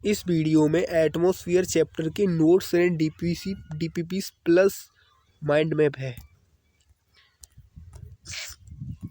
इस वीडियो में atmosphere chapter के notes and DPPs plus mind map है।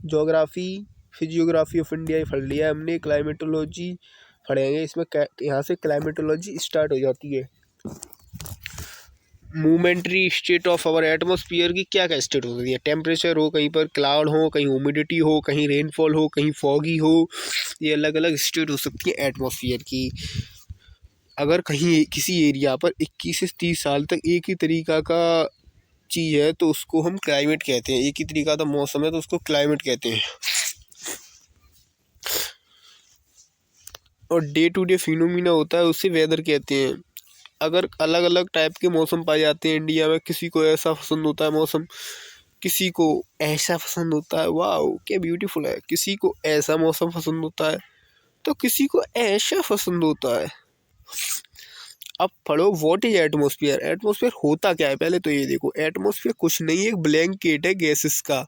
ज्योग्राफी, फिजियोग्राफी ऑफ इंडिया पढ़ लिया हमने। क्लाइमेटोलॉजी पढ़ेंगे। इसमें यहाँ से क्लाइमेटोलॉजी स्टार्ट हो जाती है। मूवमेंट्री स्टेट ऑफ आवर एटमॉस्फेयर की क्या क्या स्टेट होती है। टेम्परेचर हो, कहीं पर क्लाउड हो, कहीं ह्यूमिडिटी हो, कहीं रेनफॉल हो, कहीं फॉगी हो। ये अलग अलग स्टेट हो सकती है एटमॉस्फेयर की। अगर कहीं किसी एरिया पर 21 से 30 साल तक एक ही तरीका का चीज़ है तो उसको हम क्लाइमेट कहते हैं। एक ही तरीका का मौसम है तो उसको क्लाइमेट कहते हैं। और डे टू डे फिनोमिना होता है उसे वेदर कहते हैं। अगर अलग अलग टाइप के मौसम पाए जाते हैं इंडिया में, किसी को ऐसा पसंद होता है मौसम, किसी को ऐसा पसंद होता है, वाह क्या ब्यूटीफुल है, किसी को ऐसा मौसम पसंद होता है तो किसी को ऐसा पसंद होता है। अब पढ़ो व्हाट इज एटमॉस्फेयर। एटमॉस्फेयर होता क्या है पहले तो ये देखो। एटमॉस्फेयर कुछ नहीं, एक ब्लैंकेट है गैसेस का।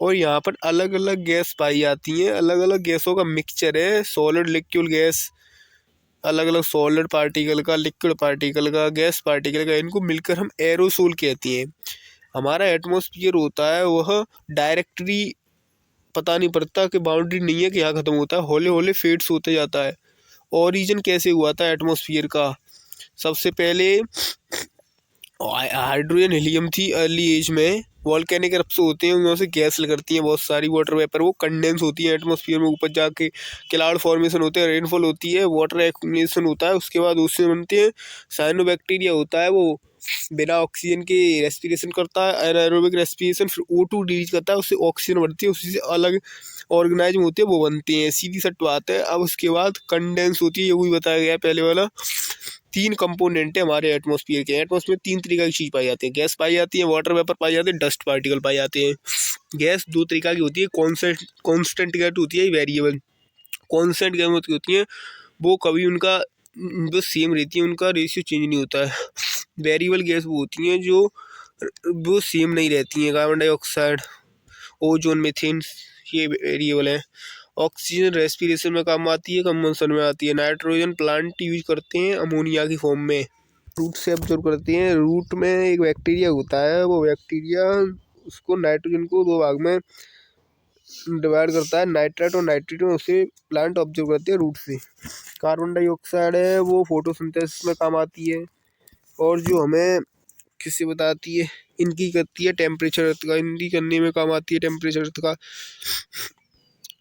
और यहाँ पर अलग अलग गैस पाई जाती हैं। अलग अलग गैसों का मिक्सचर है। सॉलिड, लिक्विड गैस, अलग अलग सॉलिड पार्टिकल का, लिक्विड पार्टिकल का, गैस पार्टिकल का, इनको मिलकर हम एरोसोल कहते हैं। हमारा एटमॉस्फेयर होता है वह डायरेक्टली पता नहीं पड़ता कि बाउंड्री नहीं है कि यहाँ ख़त्म होता है, हौले हौले फेड्स होते जाता है। ओरिजिन कैसे हुआ था एटमॉस्फेयर का? सबसे पहले हाइड्रोजन हीलियम थी अर्ली एज में। वॉल्केनिक एरप्शन होते हैं, उनमें से गैस निकलती है बहुत सारी, वाटर वेपर, वो कंडेंस होती है एटमॉस्फेयर में, ऊपर जाके क्लाउड फॉर्मेशन होते हैं, रेनफॉल होती है, वाटर एक्यूमुलेशन होता है। उसके बाद उससे बनते हैं साइनोबैक्टीरिया होता है, वो बिना ऑक्सीजन के रेस्पिरेशन करता है, एनाएरोबिक रेस्पिरेशन, फिर O2 रिलीज करता है, उससे ऑक्सीजन बढ़ती है, उसी से अलग ऑर्गेनाइज्म होते हैं वो बनते हैं। सीधी सट बात है। अब उसके बाद कंडेंस होती है, वही बताया गया पहले वाला। 3 कंपोनेंट है हमारे एटमॉस्फेयर के। एटमॉस्फेयर 3 तरीका की चीज़ पाई जाती है। गैस पाई जाती है, वाटर वेपर पाई जाती है, डस्ट पार्टिकल पाए जाते हैं। गैस 2 तरीका की होती है, कॉन्स्टेंट गैस होती है, वेरिएबल। कॉन्स्टेंट गैस होती है वो कभी उनका जो सेम रहती है, उनका रेशियो चेंज नहीं होता है। वेरिएबल गैस वो होती हैं जो वो सेम नहीं रहती हैं। कार्बन डाइऑक्साइड, ओजोन, मीथेन, ये वेरिएबल है। ऑक्सीजन रेस्पिरेशन में काम आती है, कंबंशन में आती है। नाइट्रोजन प्लांट यूज करते हैं अमोनिया की फॉर्म में, रूट से ऑब्जर्व करते हैं। रूट में एक बैक्टीरिया होता है, वो बैक्टीरिया उसको नाइट्रोजन को 2 भाग में डिवाइड करता है, नाइट्रेट और नाइट्रेट में, उसे प्लांट ऑब्जर्व करते हैं रूट से। कार्बन डाइऑक्साइड है वो फोटोसिंथेसिस में काम आती है, और जो हमें किससे बताती है, इनकी करती है टेम्परेचर अर्थ का, इनकी करने में काम आती है टेम्परेचर अर्थ का।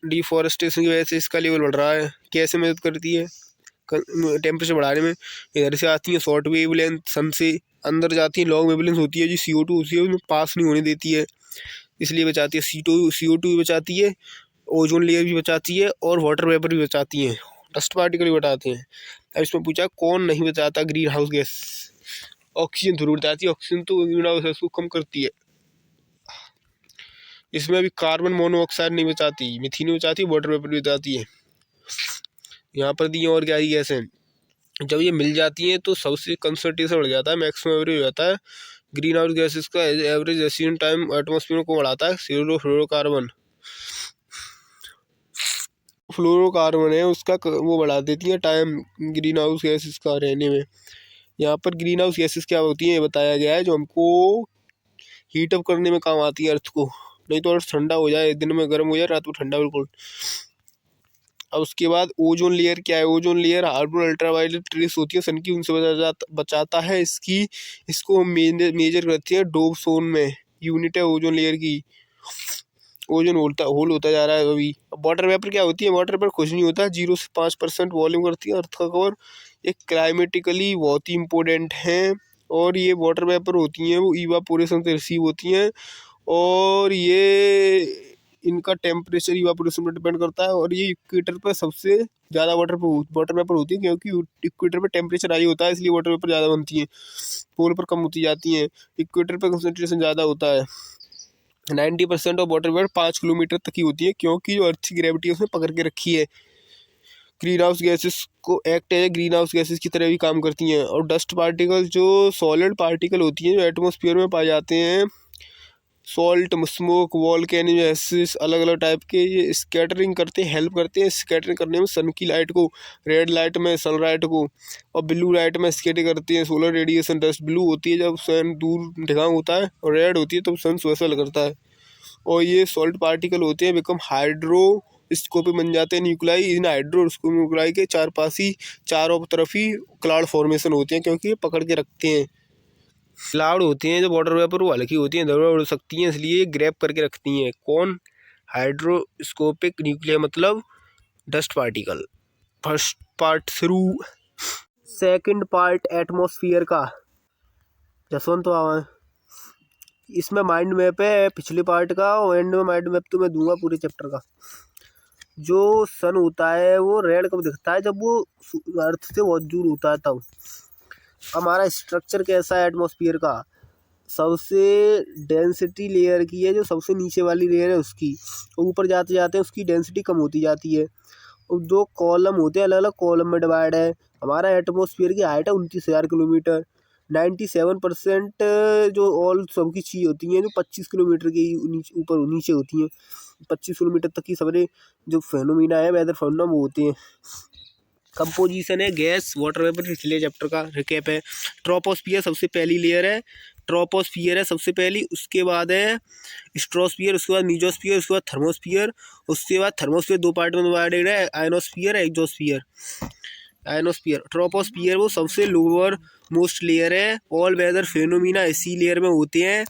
डिफॉरेस्टेशन की वजह से इसका लेवल बढ़ रहा है। कैसे मदद करती है टेम्परेचर बढ़ाने में? इधर से आती है शॉर्ट वेव लेंथ, सन से अंदर जाती है, लॉन्ग वेवलेंथ होती है जो CO2 होती है, उसमें पास नहीं होने देती है, इसलिए बचाती है। CO2 भी बचाती है, ओजोन लेयर भी बचाती है, और वाटर वेपर भी बचाती है, डस्ट पार्टिकल भी बचाते हैं। अब इसमें पूछा कौन नहीं बचाता ग्रीन हाउस गैस? ऑक्सीजन जरूर बचाती है। ऑक्सीजन तो ग्रीन हाउस गैस को कम करती है। इसमें अभी कार्बन मोनोऑक्साइड नहीं बचाती, मीथेन नहीं बचाती, वाटर वेपर भी बचाती है। यहाँ पर दी और क्या ही गैस है। जब ये मिल जाती हैं तो सबसे कंसंट्रेशन बढ़ जाता है, मैक्सिमम एवरेज हो जाता है। ग्रीन हाउस गैसेस का एवरेज रेसिडेंट टाइम एटमॉस्फेयर को बढ़ाता है। फ्लोरोकार्बन है उसका वो बढ़ा देती है टाइम ग्रीन हाउस गैसेस का रहने में। यहाँ पर ग्रीन हाउस गैसेस क्या होती है ये बताया गया है, जो हमको हीट अप करने में काम आती है अर्थ को। नहीं तो अर्थ ठंडा हो जाए, दिन में गर्म हो जाए, रात को ठंडा बिल्कुल। अब उसके बाद ओजोन लेयर क्या है? Ozone layer harmful ultraviolet rays होती है सन की, उनसे बचाता है। इसको हम मेजर करते हैं डोप जोन में, यूनिट है ओजोन लेयर की। ओजोन होल होता जा रहा है अभी। अब वाटर वेपर क्या होती है? वाटर वेपर कुछ नहीं होता, 0 से 5% वॉल्यूम करती है अर्थ का कवर। ये क्लाइमेटिकली बहुत ही इम्पोर्टेंट हैं, और ये वाटर वेपर होती हैं वो इवापोरेशन से रिसीव होती हैं, और ये इनका टेम्परेचर इवापोरेशन पर डिपेंड करता है। और ये इक्वेटर पर सबसे ज़्यादा वाटर वेपर होती है, क्योंकि इक्वेटर पर टेम्परेचर हाई होता है, इसलिए वाटर वेपर ज़्यादा बनती है। पोल पर कम होती जाती हैं। इक्वेटर पर कंसनट्रेशन ज़्यादा होता है। 90% ऑफ वाटर वेपर 5 किलोमीटर तक ही होती है, क्योंकि जो अर्थ की ग्रेविटी उसमें पकड़ के रखी है। ग्रीन हाउस गैसेस को एक्ट है, ग्रीन हाउस गैसेस की तरह भी काम करती हैं। और डस्ट पार्टिकल जो सॉलिड पार्टिकल होती हैं जो एटमॉस्फेयर में पाए जाते हैं, सॉल्ट, स्मोक, वॉल्केनिक एसिड्स, अलग अलग टाइप के ये स्कैटरिंग करते हैं, हेल्प करते हैं स्कैटरिंग करने में सन की लाइट को, रेड लाइट में सनलाइट को, और ब्लू लाइट में स्कैटर करती है सोलर रेडिएशन डस्ट। ब्लू होती है जब सन दूर ढिगांग होता है, और रेड होती है तब सन स्वेसल करता है। और ये सॉल्ट पार्टिकल होते हैं बिकम हाइड्रोस्कोपिक बन जाते हैं न्यूक्लाई। इन हाइड्रोस्कोपिक न्यूक्लाई के चारों तरफ ही क्लाउड फॉर्मेशन होते हैं, क्योंकि ये पकड़ के रखते हैं। क्लाउड होती हैं जो वाटर वेपर, वो हल्की होती हैं, इधर उड़ सकती हैं, इसलिए ये ग्रैब करके रखती हैं। कौन? हाइड्रोस्कोपिक न्यूक्लियर मतलब डस्ट पार्टिकल। फर्स्ट पार्ट शुरू। सेकंड पार्ट एटमॉस्फेयर का। जसवंत बाबा इसमें माइंड मैप है पिछले पार्ट का, और एंड में माइंड मैप तो मैं दूंगा पूरे चैप्टर का। जो सन होता है वो रेड कब दिखता है? जब वो अर्थ से बहुत दूर होता है तब। हमारा स्ट्रक्चर कैसा है एटमॉस्फेयर का? सबसे डेंसिटी लेयर की है, जो सबसे नीचे वाली लेयर है उसकी, ऊपर जाते जाते उसकी डेंसिटी कम होती जाती है। और दो कॉलम होते हैं, अलग अलग कॉलम में डिवाइड है। हमारा एटमॉस्फेयर की हाइट है 29,000 किलोमीटर। 97% जो ऑल सबकी चीज़ होती हैं जो 25 किलोमीटर के ऊपर नीचे होती हैं। 25 किलोमीटर तक की सारे जो फेनोमिना है, वेदर फेनोमेना, वो होते हैं। कंपोजिशन है गैस, वाटर वेपर, पिछले चैप्टर का रिकैप है। ट्रोपोस्फियर सबसे पहली लेयर है, ट्रोपोस्फियर है सबसे पहली, उसके बाद है स्ट्रोस्फियर, उसके बाद मीजोस्फियर, उसके बाद थर्मोस्फियर, उसके बाद थर्मोस्फियर दो पार्ट में डिवाइडेड है, आयनोस्फियर, एक्सोस्फियर। आयनोस्फियर, ट्रोपोस्फियर वो सबसे लोअर मोस्ट लेयर है। ऑल वेदर फेनोमिना इसी लेयर में होते हैं।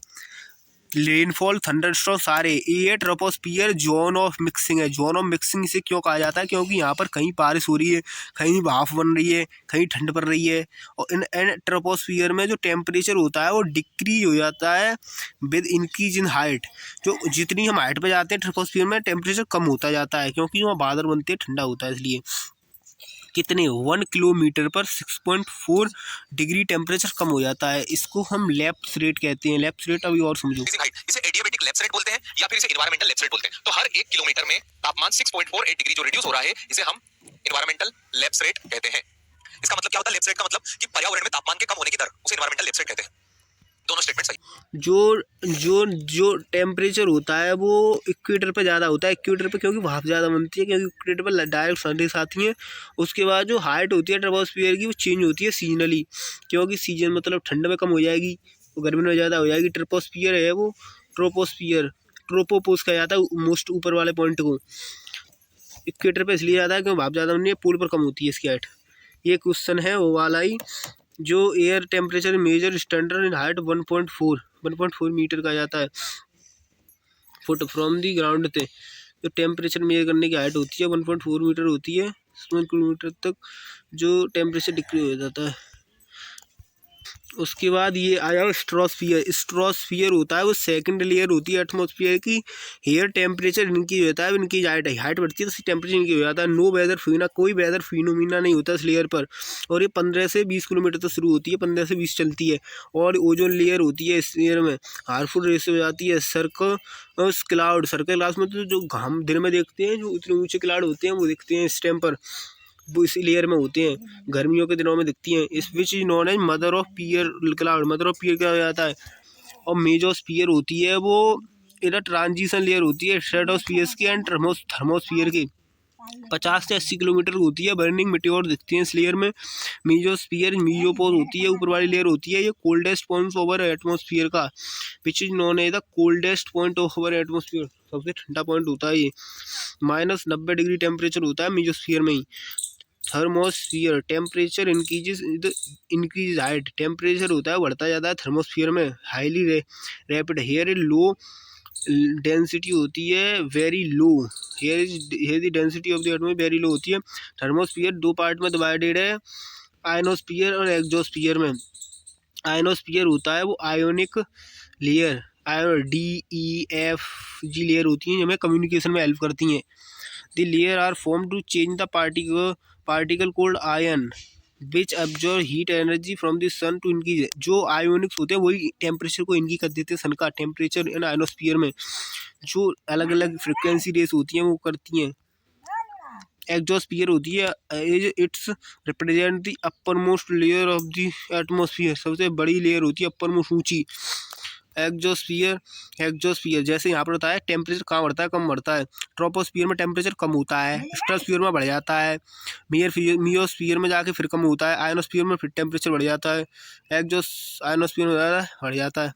रेनफॉल, थंडरस्टॉर्म सारे। ये ट्रोपोस्फियर जोन ऑफ मिक्सिंग है। जोन ऑफ मिक्सिंग इसे क्यों कहा जाता है? क्योंकि यहाँ पर कहीं बारिश हो रही है, कहीं भाप बन रही है, कहीं ठंड पड़ रही है। और इन ट्रोपोस्फियर में जो टेम्परेचर होता है वो डिक्रीज हो जाता है विद इंक्रीज इन हाइट। जो जितनी हम हाइट पे जाते हैं ट्रोपोस्फियर में टेम्परेचर कम होता जाता है, क्योंकि वहाँ बादल बनते हैं, ठंडा होता है, इसलिए। कितने? 1 किलोमीटर पर 6.4 डिग्री टेम्परेचर कम हो जाता है। इसको हम लैप्स रेट कहते हैं। लैप्स रेट अभी और समझो। इसे एडियाबेटिक लैप्स रेट बोलते हैं, या फिर इसे एनवायरमेंटल लैप्स रेट बोलते हैं। तो हर 1 किलोमीटर में तापमान 6.48 डिग्री जो रिड्यूस हो रहा है, इसे हम एनवायरमेंटल लैप्स रेट कहते हैं। इसका मतलब क्या होता है? लैप्स रेट का मतलब कि पर्यावरण में तापमान के कम होने की दर, उसे एनवायरमेंटल लैप्स रेट कहते हैं। दोनों स्टेटमेंट सही। जो टेम्परेचर होता है वो इक्वेटर पे ज़्यादा होता है। इक्वेटर पे क्योंकि भाप ज़्यादा बनती है, क्योंकि इक्वेटर पर डायरेक्ट सनरेज आती है। उसके बाद जो हाइट होती है ट्रोपोस्फियर की वो चेंज होती है सीजनली, क्योंकि सीजन मतलब ठंड में कम हो जाएगी, वो गर्मी में ज़्यादा हो जाएगी। ट्रोपोस्फियर है वो, ट्रोपोस्फियर ट्रोपोपोस कहा जाता है मोस्ट ऊपर वाले पॉइंट को। इक्वेटर पे इसलिए ज़्यादा है क्योंकि भाप ज़्यादा बनती है, पोल पर कम होती है इसकी हाइट। ये क्वेश्चन है वो वाला ही। जो air temperature measure standard in height 1.4 metre का जाता है फुट फ्रॉम दी ग्राउंड पे। जो टेम्परेचर मेजर करने की हाइट होती है 1.4 मीटर होती है। 1 किलोमीटर तक जो टेम्परेचर डिक्रीज हो जाता है। उसके बाद ये आया स्ट्रोस्फियर। स्ट्रोस्फियर होता है वो सेकंड लेयर होती है एटमॉस्फेयर की। हेयर टेम्परेचर इनकी होता है, इनकी हाइट बढ़ती है तो टेम्परेचर इनकी हो जाता है। नो वेदर फिना, कोई वेदर फिनोमिना नहीं होता इस लेयर पर। और ये 15 से 20 किलोमीटर तक शुरू होती है, 15 से 20 चलती है। और ओजोन लेयर होती है इस लेयर में, हार्मफुल रेस हो जाती है। सर्कल क्लाउड में तो जो हम दिन में देखते हैं, जो इतने ऊँचे क्लाउड होते हैं वो दिखते हैं इस टाइम पर, वो इसी लेयर में होते हैं, गर्मियों के दिनों में दिखती हैं। इस which is known as mother of pearl cloud. Mother of pearl क्या हो जाता है? और मेजोस्फियर होती है वो इधर ट्रांजिशन लेयर होती है स्ट्रेटोस्फियर की एंड थर्मोस्फियर की। 50 से 80 किलोमीटर होती है। बर्निंग मेटेओर दिखती है इस लेयर में। मीजोस्फियर मीजोपोज होती है, ऊपर वाली लेयर होती है। ये कोल्डेस्ट पॉइंट ओवर एटमॉस्फेयर का, which is known as the coldest point over atmosphere, सबसे ठंडा पॉइंट होता है ये। -90 डिग्री टेम्परेचर होता है मीजोस्फियर में ही। Thermosphere temperature increase height, temperature होता है बढ़ता जाता है थर्मोस्फियर में। Highly rapid, here low density होती है, very low. Here the density of the atmosphere very low होती है। थर्मोस्फियर दो पार्ट में डिवाइडेड है, आयनोस्फियर और एक्सोस्फियर में। आयनोस्फियर होता है वो आयोनिक लेयर, DEFG लेयर होती हैं, जो हमें कम्युनिकेशन में हेल्प करती हैं। The layer are formed to change the particle called ion which absorb heat energy from the sun to increase। जो आयोनिक्स होते हैं वही टेम्परेचर को इनकी कर देते हैं। सन का टेम्परेचर इन आयनोस्फीयर में जो अलग अलग फ्रिक्वेंसी रेस होती हैं वो करती हैं। एक्सोस्फीयर होती है, it's represent the upper most layer of the atmosphere. सबसे बड़ी लेयर होती है अपर मोस्ट ऊंची। एग्जोस्फीयर, एग्जोस्फीयर जैसे यहाँ पर होता है टेम्परेचर कहाँ बढ़ता है, कम बढ़ता है। ट्रोपोस्फीयर में टेम्परेचर कम होता है, स्ट्राटोस्फीयर में बढ़ जाता है, मियोस्फीयर में जाके फिर कम होता है, आयनोस्फीयर में फिर टेम्परेचर बढ़ जाता है, आयनोस्फीयर में बढ़ जाता है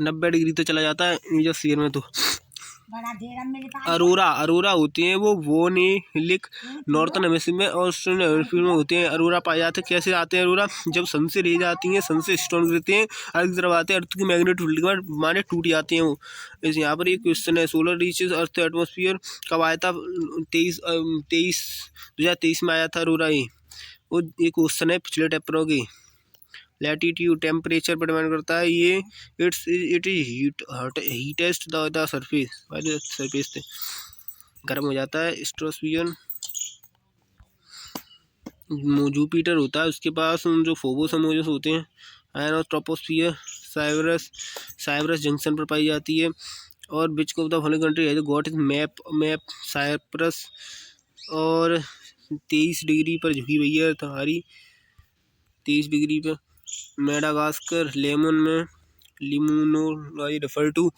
90 डिग्री तो चला जाता है मियोस्फीयर में। तो अरोरा, अरोरा होती हैं वो वोनेलिक नॉर्थन हेमिस्फीयर में और ईस्टर्न हेमिस्फीयर में होते हैं। अरोरा पाए जाते हैं, कैसे आते हैं अरोरा, जब सन से रेज आती हैं, सन से स्टोन गिरते हैं, अर्थ की तरफ आते हैं, अर्थ की मैग्नेटिक फील्ड के बाद माने टूट जाते हैं वो। इस यहाँ पर एक क्वेश्चन है, सोलर रीचेस अर्थ एटमॉस्फेयर कब आया था, 2023 में आया था अरोरा। ये वो एक क्वेश्चन है पिछले टेपरों की। लैटीट्यूड टेम्परेचर पर डिपेंड करता है ये, इट इज हीटेस्ट द सरफेस से गर्म हो जाता है। स्ट्रोस्फियर जुपिटर होता है, उसके पास जो फोबोस मोजस होते हैं। ट्रोपोस्फियर साइप्रस जंक्शन पर पाई जाती है। और which of the following country है गॉट इज मैप साइप्रस और 23 डिग्री पर झुकी हुई है तुम्हारी, 23 डिग्री पर। मेडागास्कर लेमन में लिमोनो रेफर टू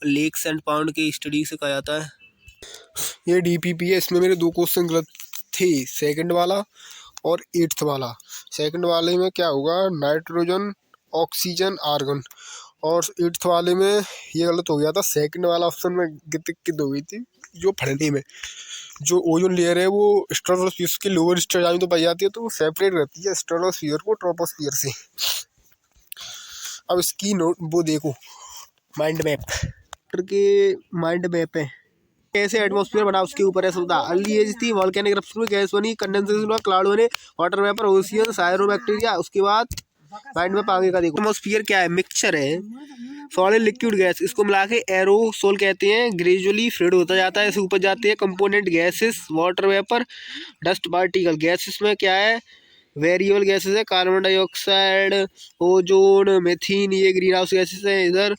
लेक्स एंड पाउंड के स्टडी से कहा जाता है। ये डीपीपी है, इसमें मेरे 2 क्वेश्चन गलत थे, सेकंड वाला और 8th वाला। सेकंड वाले में क्या होगा, नाइट्रोजन ऑक्सीजन आर्गन, और 8th वाले में ये गलत हो गया था। सेकंड वाला ऑप्शन में दिक्कत हो गई थी जो पढ़ने में, जो ओजोन लेयर है वो स्ट्रेटोस्फीयर के लोअर स्टेज में तो पाई जाती है, तो वो सेपरेट रहती है स्ट्रेटोस्फीयर को ट्रोपोस्फीयर से। अब इसकी नोट वो देखो, माइंड मैप के माइंड मैप है, कैसे एटमॉस्फेयर बना उसके ऊपर है सुविधा। अर्ली एज थी, वॉल्केनिक इरप्शन में गैस बनी, कंडेंसेशन हुआ, क्लाउड बने, वाटर वेपर, ओशियन, सायरोबैक्टीरिया। उसके बाद माइंड मैप आगे का देखो। एटमॉस्फेयर क्या है, मिक्सचर है, सॉलिड लिक्विड गैस, इसको मिला के एरोसोल कहते हैं। ग्रेजुअली फ्लूइड होता जाता है, ऐसे ऊपर जाते हैं। Component gases, water vapour, dust particle. Gases में क्या है, वेरिएबल गैसेस है, कार्बन डाइऑक्साइड, ओजोन, मेथीन, ये ग्रीन हाउस गैसेस है। इधर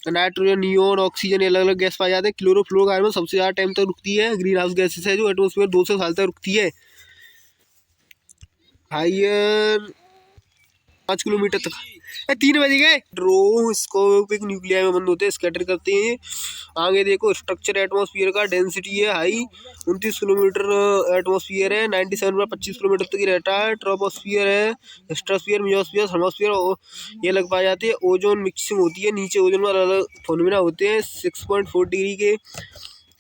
नाइट्रोजन, नियोन, ऑक्सीजन, अलग अलग गैस पाए जाते हैं। क्लोरोफ्लोरोकार्बन सबसे ज़्यादा टाइम तक रुकती है, ग्रीन हाउस गैसेस है जो एटमॉस्फेयर 200 साल तक रुकती है। हाइयर 5 किलोमीटर तक। 3 बज गए। ड्रोस्कोपिक न्यूक्लियाई में बंद होते हैं, स्कैटर करते हैं। आगे देखो, स्ट्रक्चर एटमॉस्फेयर का डेंसिटी है हाई, 29 किलोमीटर एटमॉस्फेयर है, 97 पर 25 किलोमीटर तक ही रहता है। ट्रोपोस्फियर है, स्ट्राटोस्फियर, मियोस्फियर, थर्मोस्फियर ये लग पाई जाती है। ओजोन मिक्सिंग होती है, नीचे ओजोन में अलग अलग फोनमिना होते हैं। 6.4 डिग्री के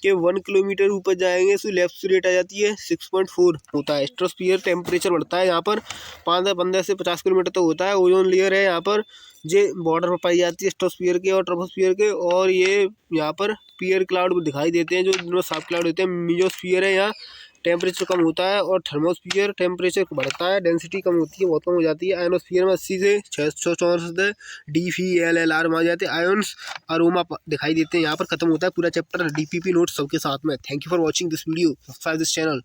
1 किलोमीटर ऊपर जाएंगे तो लेफ्ट रेट आ जाती है, 6.4 होता है। स्ट्रोस्फियर टेम्परेचर बढ़ता है यहाँ पर 15 से 50 किलोमीटर तक होता है। ओजोन लेयर है यहाँ पर, ये बॉर्डर पर पाई जाती है स्ट्रोस्फियर के और ट्रोपोस्फियर के। और ये यहाँ पर पीयर क्लाउड दिखाई देते हैं, जो इनमें साफ क्लाउड होते हैं। मियोस्फियर है, यहाँ टेम्परेचर कम होता है। और थर्मोस्फियर टेम्परेचर बढ़ता है, डेंसिटी कम होती है, बहुत कम हो जाती है। आयनोस्फियर में 80 से 664 DVLLR में आ जाते हैं। आयन्स अरोमा दिखाई देते हैं। यहाँ पर खत्म होता है पूरा चैप्टर, DPP नोट्स सबके साथ में। Thank you for watching this video, subscribe this channel.